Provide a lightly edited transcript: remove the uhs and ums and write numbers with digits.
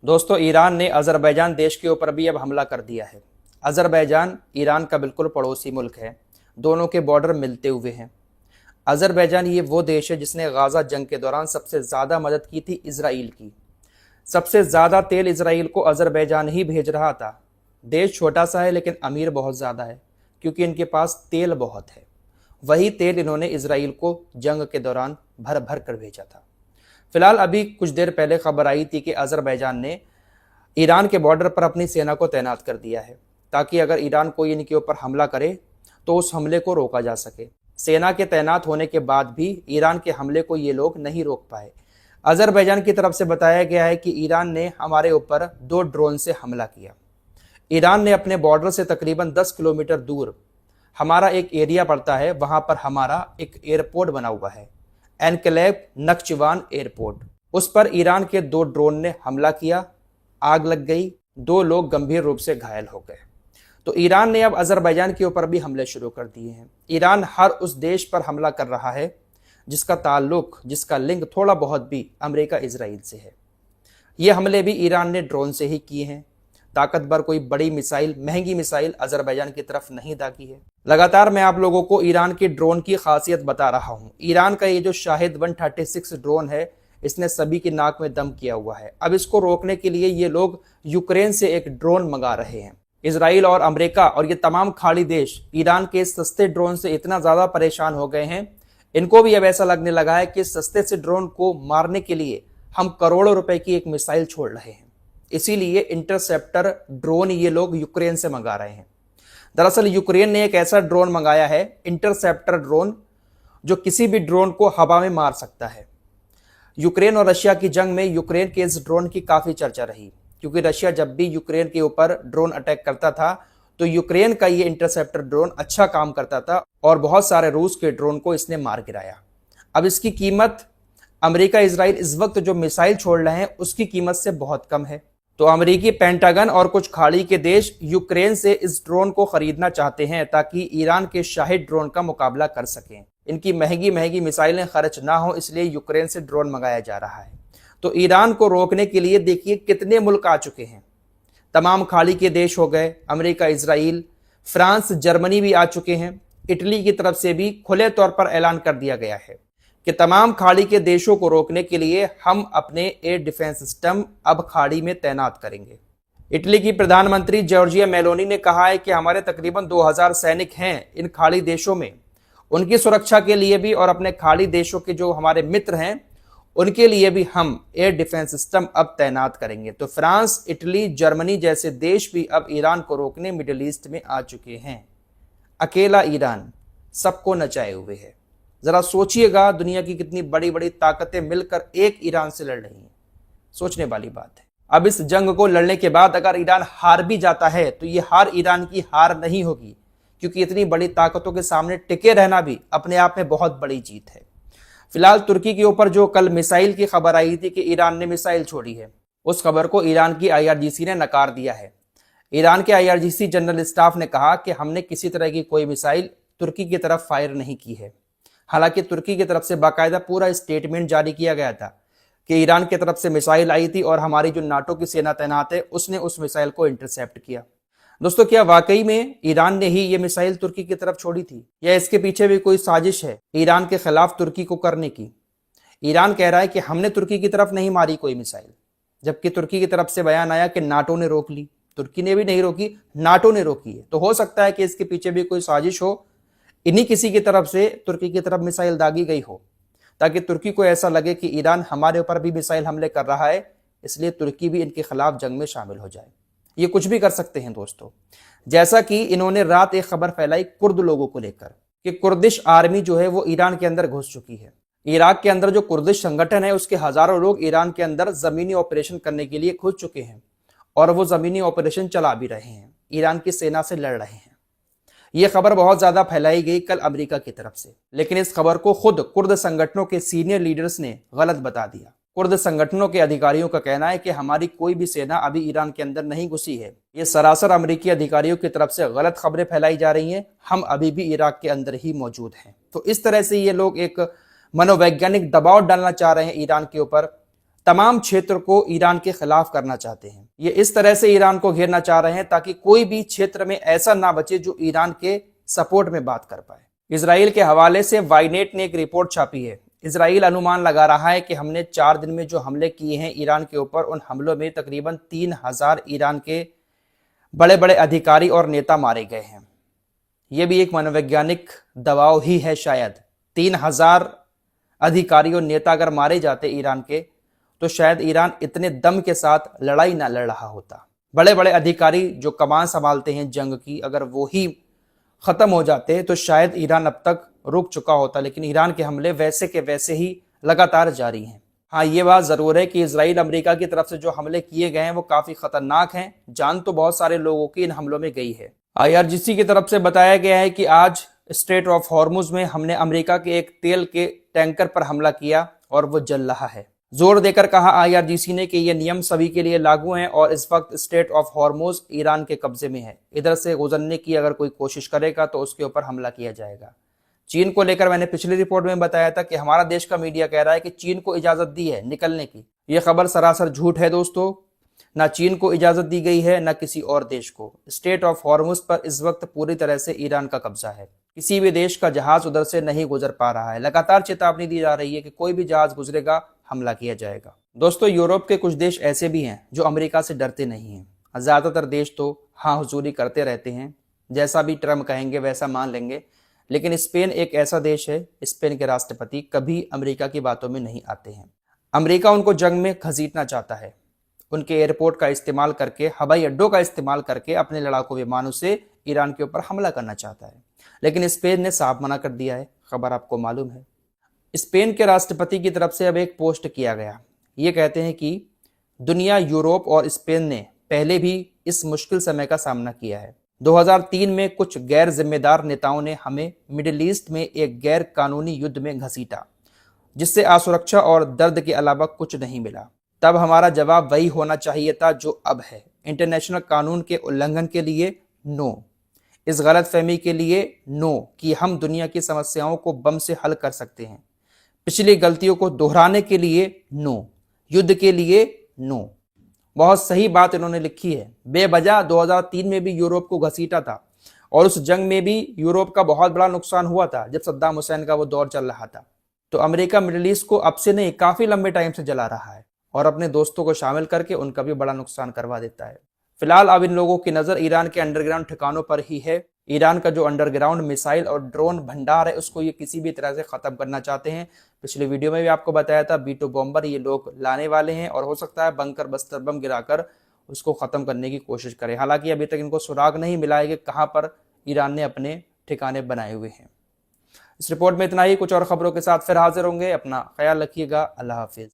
दोस्तों, ईरान ने अज़रबैजान देश के ऊपर भी अब हमला कर दिया है। अज़रबैजान ईरान का बिल्कुल पड़ोसी मुल्क है। दोनों के बॉर्डर मिलते हुए हैं। अज़रबैजान ये वो देश है जिसने गाज़ा जंग के दौरान सबसे ज़्यादा मदद की थी इजराइल की। सबसे ज़्यादा तेल इजराइल को अज़रबैजान ही भेज रहा था। देश छोटा सा है लेकिन अमीर बहुत ज़्यादा है, क्योंकि इनके पास तेल बहुत है। वही तेल इन्होंने इजराइल को जंग के दौरान भर भर कर भेजा था। फिलहाल अभी कुछ देर पहले खबर आई थी कि अज़रबैजान ने ईरान के बॉर्डर पर अपनी सेना को तैनात कर दिया है, ताकि अगर ईरान कोई इनके ऊपर हमला करे तो उस हमले को रोका जा सके। सेना के तैनात होने के बाद भी ईरान के हमले को ये लोग नहीं रोक पाए। अज़रबैजान की तरफ से बताया गया है कि ईरान ने हमारे ऊपर 2 ड्रोन से हमला किया। ईरान ने अपने बॉर्डर से तकरीबन 10 किलोमीटर दूर हमारा एक एरिया पड़ता है, वहां पर हमारा एक एयरपोर्ट बना हुआ है, एनक्लेव नख्चिवान एयरपोर्ट। उस पर ईरान के 2 ड्रोन ने हमला किया, आग लग गई, 2 लोग गंभीर रूप से घायल हो गए। तो ईरान ने अब अज़रबैजान के ऊपर भी हमले शुरू कर दिए हैं। ईरान हर उस देश पर हमला कर रहा है जिसका ताल्लुक, जिसका लिंक थोड़ा बहुत भी अमेरिका इजराइल से है। ये हमले भी ईरान ने ड्रोन से ही किए हैं। ताकतवर कोई बड़ी मिसाइल, महंगी मिसाइल अज़रबैजान की तरफ नहीं दागी है। लगातार मैं आप लोगों को ईरान की ड्रोन की खासियत बता रहा हूं। ईरान का ये जो शाहिद 136 ड्रोन है, इसने सभी की नाक में दम किया हुआ है। अब इसको रोकने के लिए ये लोग यूक्रेन से एक ड्रोन मंगा रहे हैं। इसराइल और अमेरिका और ये तमाम खाड़ी देश ईरान के सस्ते ड्रोन से इतना ज्यादा परेशान हो गए हैं, इनको भी अब ऐसा लगने लगा है कि सस्ते से ड्रोन को मारने के लिए हम करोड़ों रुपए की एक मिसाइल छोड़ रहे हैं। इसीलिए इंटरसेप्टर ड्रोन ये लोग यूक्रेन से मंगा रहे हैं। दरअसल यूक्रेन ने एक ऐसा ड्रोन मंगाया है, इंटरसेप्टर ड्रोन, जो किसी भी ड्रोन को हवा में मार सकता है। यूक्रेन और रशिया की जंग में यूक्रेन के इस ड्रोन की काफी चर्चा रही, क्योंकि रशिया जब भी यूक्रेन के ऊपर ड्रोन अटैक करता था तो यूक्रेन का ये इंटरसेप्टर ड्रोन अच्छा काम करता था और बहुत सारे रूस के ड्रोन को इसने मार गिराया। अब इसकी कीमत अमेरिका इजराइल इस वक्त जो मिसाइल छोड़ रहे हैं उसकी कीमत से बहुत कम है। तो अमेरिकी पेंटागन और कुछ खाड़ी के देश यूक्रेन से इस ड्रोन को खरीदना चाहते हैं, ताकि ईरान के शाहिद ड्रोन का मुकाबला कर सकें। इनकी महंगी महंगी मिसाइलें खर्च ना हो, इसलिए यूक्रेन से ड्रोन मंगाया जा रहा है। तो ईरान को रोकने के लिए देखिए कितने मुल्क आ चुके हैं। तमाम खाड़ी के देश हो गए, अमेरिका, इजराइल, फ्रांस, जर्मनी भी आ चुके हैं। इटली की तरफ से भी खुले तौर पर ऐलान कर दिया गया है कि तमाम खाड़ी के देशों को रोकने के लिए हम अपने एयर डिफेंस सिस्टम अब खाड़ी में तैनात करेंगे। इटली की प्रधानमंत्री जॉर्जिया मेलोनी ने कहा है कि हमारे तकरीबन 2000 सैनिक हैं इन खाड़ी देशों में। उनकी सुरक्षा के लिए भी और अपने खाड़ी देशों के जो हमारे मित्र हैं उनके लिए भी हम एयर डिफेंस सिस्टम अब तैनात करेंगे। तो फ्रांस, इटली, जर्मनी जैसे देश भी अब ईरान को रोकने मिडिल ईस्ट में आ चुके हैं। अकेला ईरान सबको नचाए हुए है। जरा सोचिएगा, दुनिया की कितनी बड़ी बड़ी ताकतें मिलकर एक ईरान से लड़ रही हैं। सोचने वाली बात है। अब इस जंग को लड़ने के बाद अगर ईरान हार भी जाता है तो ये हार ईरान की हार नहीं होगी, क्योंकि इतनी बड़ी ताकतों के सामने टिके रहना भी अपने आप में बहुत बड़ी जीत है। फिलहाल तुर्की के ऊपर जो कल मिसाइल की खबर आई थी कि ईरान ने मिसाइल छोड़ी है, उस खबर को ईरान की आईआरजीसी ने नकार दिया है। ईरान के आईआरजीसी जनरल स्टाफ ने कहा कि हमने किसी तरह की कोई मिसाइल तुर्की की तरफ फायर नहीं की है। हालांकि तुर्की की तरफ से बाकायदा पूरा स्टेटमेंट जारी किया गया था कि ईरान की तरफ से मिसाइल आई थी और हमारी जो नाटो की सेना तैनात है उसने उस मिसाइल को इंटरसेप्ट किया। दोस्तों, क्या वाकई में ईरान ने ही ये मिसाइल तुर्की की तरफ छोड़ी थी, या इसके पीछे भी कोई साजिश है ईरान के खिलाफ तुर्की को करने की? ईरान कह रहा है कि हमने तुर्की की तरफ नहीं मारी कोई मिसाइल, जबकि तुर्की की तरफ से बयान आया कि नाटो ने रोक ली। तुर्की ने भी नहीं रोकी, नाटो ने रोकी है। तो हो सकता है कि इसके पीछे भी कोई साजिश हो, इन्हीं किसी की तरफ से तुर्की की तरफ मिसाइल दागी गई हो, ताकि तुर्की को ऐसा लगे कि ईरान हमारे ऊपर भी मिसाइल हमले कर रहा है, इसलिए तुर्की भी इनके खिलाफ जंग में शामिल हो जाए। ये कुछ भी कर सकते हैं दोस्तों। जैसा कि इन्होंने रात एक खबर फैलाई कुर्द लोगों को लेकर कि कुर्दिश आर्मी जो है वो ईरान के अंदर घुस चुकी है। इराक के अंदर जो कुर्दिश संगठन है उसके हजारों लोग ईरान के अंदर जमीनी ऑपरेशन करने के लिए घुस चुके हैं और वो जमीनी ऑपरेशन चला भी रहे हैं, ईरान की सेना से लड़ रहे हैं। ये खबर बहुत ज्यादा फैलाई गई कल अमेरिका की तरफ से, लेकिन इस खबर को खुद कुर्द संगठनों के सीनियर लीडर्स ने गलत बता दिया। कुर्द संगठनों के अधिकारियों का कहना है कि हमारी कोई भी सेना अभी ईरान के अंदर नहीं घुसी है। ये सरासर अमेरिकी अधिकारियों की तरफ से गलत खबरें फैलाई जा रही हैं। हम अभी भी इराक के अंदर ही मौजूद हैं। तो इस तरह से ये लोग एक मनोवैज्ञानिक दबाव डालना चाह रहे हैं ईरान के ऊपर, तमाम क्षेत्र को ईरान के खिलाफ करना चाहते हैं। ये इस तरह से ईरान को घेरना चाह रहे हैं ताकि कोई भी क्षेत्र में ऐसा ना बचे जो ईरान के सपोर्ट में बात कर पाए। इजराइल के हवाले से वाईनेट ने एक रिपोर्ट छापी है। इजराइल अनुमान लगा रहा है कि हमने 4 दिन में जो हमले किए हैं ईरान के ऊपर, उन हमलों में तकरीबन 3000 ईरान के बड़े बड़े अधिकारी और नेता मारे गए हैं। यह भी एक मनोवैज्ञानिक दबाव ही है शायद। 3000 अधिकारी और नेता अगर मारे जाते ईरान के, तो शायद ईरान इतने दम के साथ लड़ाई ना लड़ रहा होता। बड़े बड़े अधिकारी जो कमान संभालते हैं जंग की, अगर वो ही खत्म हो जाते तो शायद ईरान अब तक रुक चुका होता, लेकिन ईरान के हमले वैसे के वैसे ही लगातार जारी हैं। हाँ, ये बात जरूर है कि इजराइल अमेरिका की तरफ से जो हमले किए गए हैं वो काफी खतरनाक हैं। जान तो बहुत सारे लोगों की इन हमलों में गई है। IRGC की तरफ से बताया गया है कि आज स्ट्रेट ऑफ हॉर्मुज में हमने अमेरिका के एक तेल के टैंकर पर हमला किया और वो जल रहा है। जोर देकर कहा IRGC ने कि ये नियम सभी के लिए लागू हैं और इस वक्त स्ट्रेट ऑफ हॉर्मुज ईरान के कब्जे में है। इधर से गुजरने की अगर कोई कोशिश करेगा तो उसके ऊपर हमला किया जाएगा। चीन को लेकर मैंने पिछली रिपोर्ट में बताया था कि हमारा देश का मीडिया कह रहा है कि चीन को इजाजत दी है निकलने की। यह खबर सरासर झूठ है दोस्तों। ना चीन को इजाजत दी गई है, ना किसी और देश को। स्ट्रेट ऑफ हॉर्मुज पर इस वक्त पूरी तरह से ईरान का कब्जा है। किसी भी देश का जहाज उधर से नहीं गुजर पा रहा है। लगातार चेतावनी दी जा रही है कि कोई भी जहाज गुजरेगा हमला किया जाएगा। दोस्तों, यूरोप के कुछ देश ऐसे भी हैं जो अमेरिका से डरते नहीं हैं। ज्यादातर देश तो हाँ हुजूरी करते रहते हैं, जैसा भी ट्रम्प कहेंगे वैसा मान लेंगे। लेकिन स्पेन एक ऐसा देश है, स्पेन के राष्ट्रपति कभी अमेरिका की बातों में नहीं आते हैं। अमेरिका उनको जंग में घसीटना चाहता है। उनके एयरपोर्ट का इस्तेमाल करके, हवाई अड्डों का इस्तेमाल करके अपने लड़ाकू विमानों से ईरान के ऊपर हमला करना चाहता है। लेकिन स्पेन ने साफ मना कर दिया है। खबर आपको मालूम है। स्पेन के राष्ट्रपति की तरफ से अब एक पोस्ट किया गया। ये कहते हैं कि दुनिया, यूरोप और स्पेन ने पहले भी इस मुश्किल समय का सामना किया है। 2003 में कुछ गैर जिम्मेदार नेताओं ने हमें मिडिल ईस्ट में एक गैर कानूनी युद्ध में घसीटा, जिससे असुरक्षा और दर्द के अलावा कुछ नहीं मिला। तब हमारा जवाब वही होना चाहिए था जो अब है। इंटरनेशनल कानून के उल्लंघन के लिए नो, इस गलतफहमी के लिए नो कि हम दुनिया की समस्याओं को बम से हल कर सकते हैं। पिछली गलतियों को दोहराने के लिए नो, युद्ध के लिए नो। बहुत सही बात इन्होंने लिखी है। बेवजह 2003 में भी यूरोप को घसीटा था और उस जंग में भी यूरोप का बहुत बड़ा नुकसान हुआ था जब सद्दाम हुसैन का वो दौर चल रहा था। तो अमेरिका मिडिल ईस्ट को अब से नहीं, काफी लंबे टाइम से जला रहा है और अपने दोस्तों को शामिल करके उनका भी बड़ा नुकसान करवा देता है। फिलहाल अब इन लोगों की नजर ईरान के अंडरग्राउंड ठिकानों पर ही है। ईरान का जो अंडरग्राउंड मिसाइल और ड्रोन भंडार है उसको ये किसी भी तरह से खत्म करना चाहते हैं। पिछले वीडियो में भी आपको बताया था B2 बॉम्बर ये लोग लाने वाले हैं और हो सकता है बंकर बस्तर बम गिराकर उसको खत्म करने की कोशिश करें। हालांकि अभी तक इनको सुराग नहीं मिला है कि कहां पर ईरान ने अपने ठिकाने बनाए हुए हैं। इस रिपोर्ट में इतना ही। कुछ और खबरों के साथ फिर हाजिर होंगे। अपना ख्याल रखिएगा। अल्लाह हाफिज।